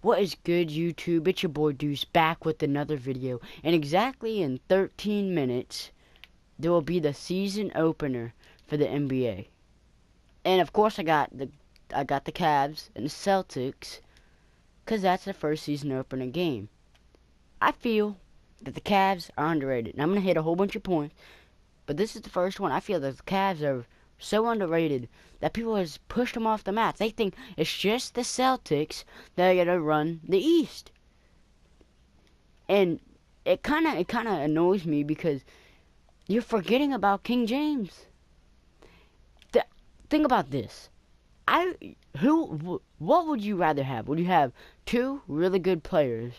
What is good, YouTube? It's your boy Deuce back with another video. And exactly in 13 minutes, there will be the season opener for the NBA. And of course, I got the Cavs and the Celtics, cause that's the first season opener game. I feel that the Cavs are underrated. And I'm gonna hit a whole bunch of points, but this is the first one. I feel that the Cavs are so underrated that people has pushed them off the map. They think it's just the Celtics that are gonna run the East. And it kinda annoys me because you're forgetting about King James. Think about this. What would you rather have? Would you have two really good players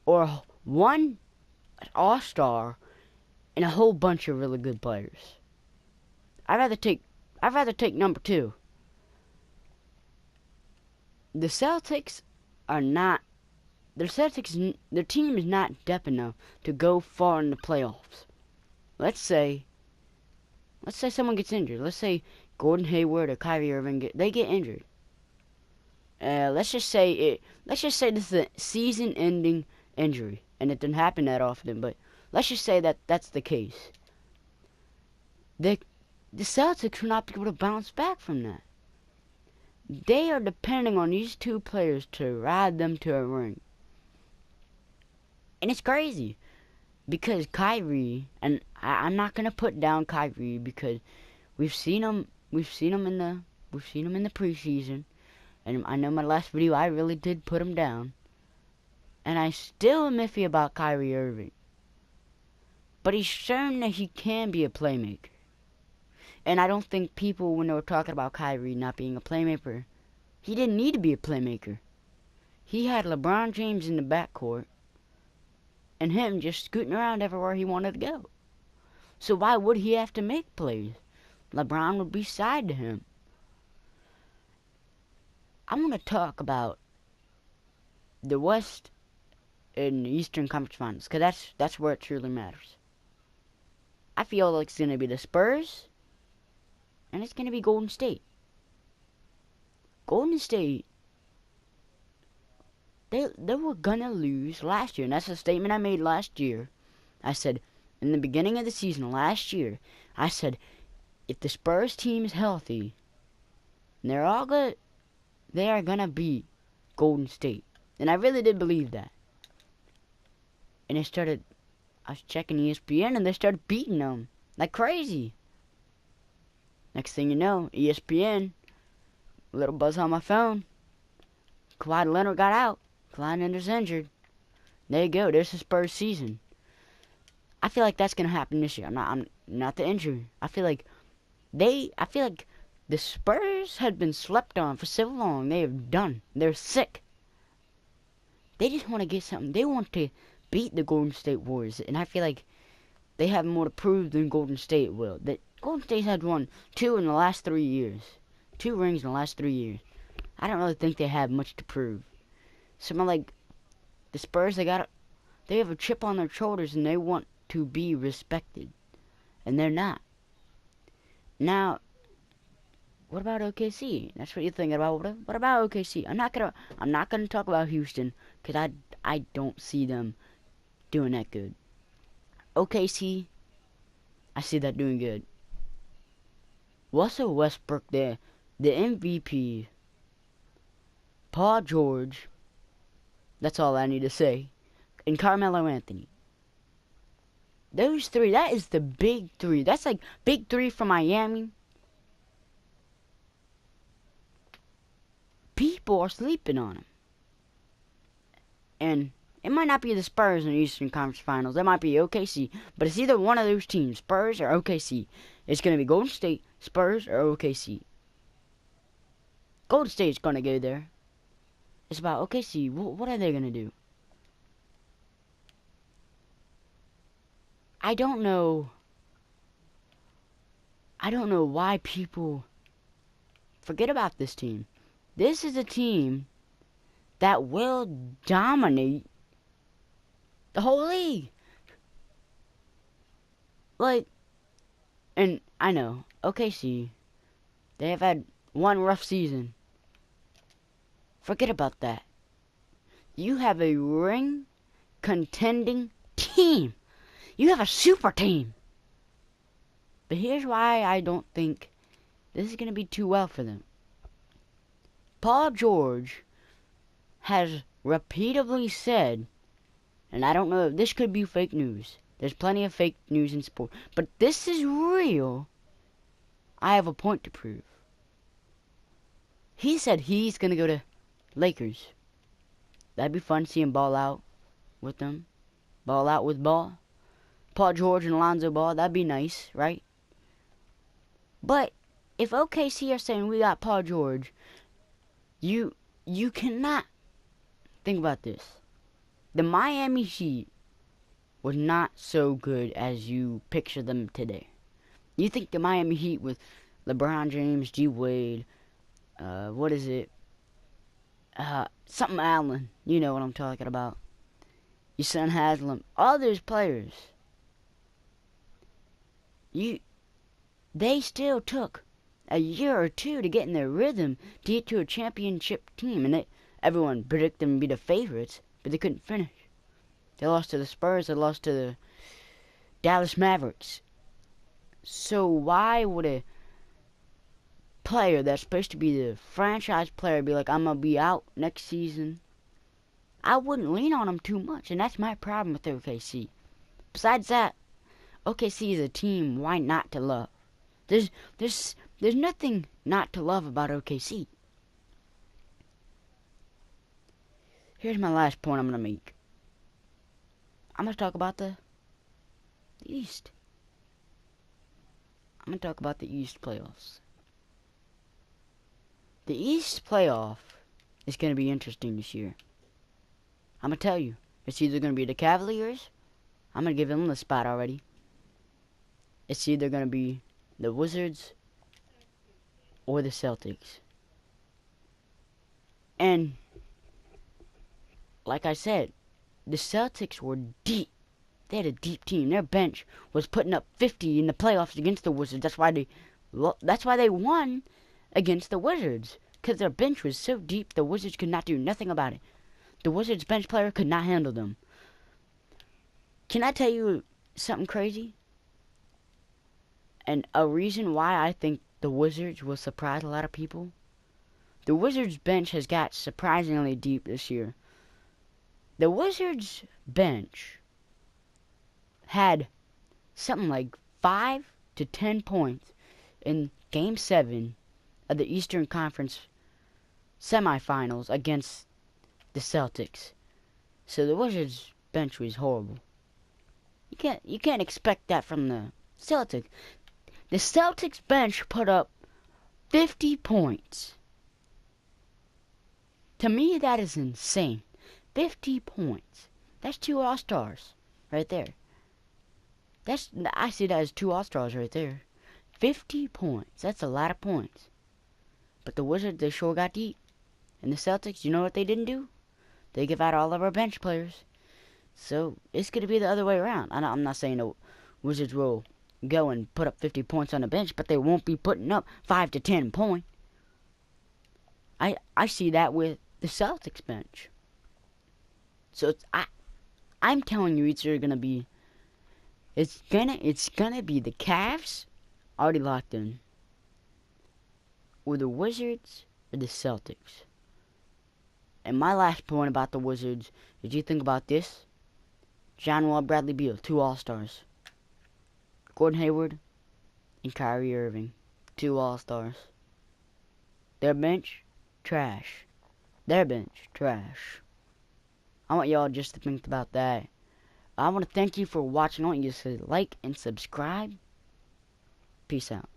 or one all-star and a whole bunch of really good players? I'd rather take number two. The Celtics are not. Their team is not depth enough to go far in the playoffs. Let's say someone gets injured. Let's say Gordon Hayward or Kyrie Irving get injured. Let's just say this is a season-ending injury, and it doesn't happen that often. But let's just say that that's the case. The Celtics will not be able to bounce back from that. They are depending on these two players to ride them to a ring. And it's crazy because Kyrie, and I'm not gonna put down Kyrie because we've seen him in the preseason, and I know my last video I really did put him down, and I still am iffy about Kyrie Irving. But he's shown that he can be a playmaker. And I don't think people, when they were talking about Kyrie not being a playmaker, he didn't need to be a playmaker. He had LeBron James in the backcourt, and him just scooting around everywhere he wanted to go. So why would he have to make plays? LeBron would be side to him. I want to talk about the West and the Eastern Conference Finals, because that's where it truly matters. I feel like it's going to be the Spurs, and it's going to be Golden State. Golden State, they were going to lose last year, and that's a statement I made last year. I said, in the beginning of the season last year, I said, if the Spurs team is healthy, and they're all good, they are going to beat Golden State. And I really did believe that. And I was checking ESPN, and they started beating them like crazy. Next thing you know, ESPN, a little buzz on my phone. Kawhi Leonard got out. Kawhi Leonard's injured. There you go. There's the Spurs season. I feel like that's gonna happen this year. I'm not the injury. I feel like the Spurs had been slept on for so long. They have done. They're sick. They just want to get something. They want to beat the Golden State Warriors, and I feel like they have more to prove than Golden State will. That Golden State had won 2 in the last 3 years. 2 rings in the last 3 years. I don't really think they have much to prove. Someone like the Spurs, they have a chip on their shoulders and they want to be respected, and they're not. Now, what about OKC? That's what you're thinking about. What about OKC? I'm not gonna talk about Houston because I don't see them doing that good. OKC, I see that doing good. Russell Westbrook there, the MVP. Paul George, that's all I need to say. And Carmelo Anthony. Those three, that is the big three. That's like big three from Miami. People are sleeping on them. And it might not be the Spurs in the Eastern Conference Finals. It might be OKC. But it's either one of those teams, Spurs or OKC. It's going to be Golden State, Spurs, or OKC. Golden State's going to go there. It's about OKC. What are they going to do? I don't know why people forget about this team. This is a team that will dominate the whole league. Like, and I know, OKC, they have had one rough season. Forget about that. You have a ring contending team. You have a super team. But here's why I don't think this is going to be too well for them. Paul George has repeatedly said, and I don't know if this could be fake news. There's plenty of fake news in sport. But this is real. I have a point to prove. He said he's going to go to Lakers. That'd be fun to see him ball out with them. Ball out with Ball. Paul George and Alonzo Ball. That'd be nice, right? But if OKC are saying we got Paul George, you cannot think about this. The Miami Heat was not so good as you picture them today. You think the Miami Heat with LeBron James, G Wade, something Allen, you know what I'm talking about. Your son Haslam, all those players. They still took a year or two to get in their rhythm to get to a championship team, and everyone predicted them to be the favorites, but they couldn't finish. They lost to the Spurs, they lost to the Dallas Mavericks. So why would a player that's supposed to be the franchise player be like, I'm going to be out next season? I wouldn't lean on him too much, and that's my problem with OKC. Besides that, OKC is a team why not to love. There's nothing not to love about OKC. Here's my last point I'm going to make. I'm going to talk about the East. I'm going to talk about the East playoffs. The East playoff is going to be interesting this year. I'm going to tell you. It's either going to be the Cavaliers. I'm going to give them the spot already. It's either going to be the Wizards or the Celtics. And like I said, the Celtics were deep. They had a deep team. Their bench was putting up 50 in the playoffs against the Wizards. That's why they won against the Wizards, because their bench was so deep the Wizards could not do nothing about it. The Wizards bench player could not handle them. Can I tell you something crazy? And a reason why I think the Wizards will surprise a lot of people? The Wizards bench has got surprisingly deep this year. The Wizards bench had something like 5 to 10 points in Game 7 of the Eastern Conference semifinals against the Celtics. So the Wizards bench was horrible. You can't expect that from the Celtics. The Celtics bench put up 50 points. To me, that is insane. 50 points. That's 2 All-Stars right there. I see that as 2 All-Stars right there. 50 points. That's a lot of points. But the Wizards, they sure got deep. And the Celtics, you know what they didn't do? They give out all of our bench players. So, it's going to be the other way around. I'm not saying the Wizards will go and put up 50 points on the bench, but they won't be putting up 5 to 10 points. I see that with the Celtics bench. So, I'm telling you, it's going to be... It's gonna be the Cavs, already locked in, or the Wizards, or the Celtics. And my last point about the Wizards is, you think about this: John Wall, Bradley Beal, 2 All-Stars. Gordon Hayward and Kyrie Irving, 2 All-Stars. Their bench, trash. Their bench, trash. I want y'all just to think about that. I want to thank you for watching. I want you to like and subscribe. Peace out.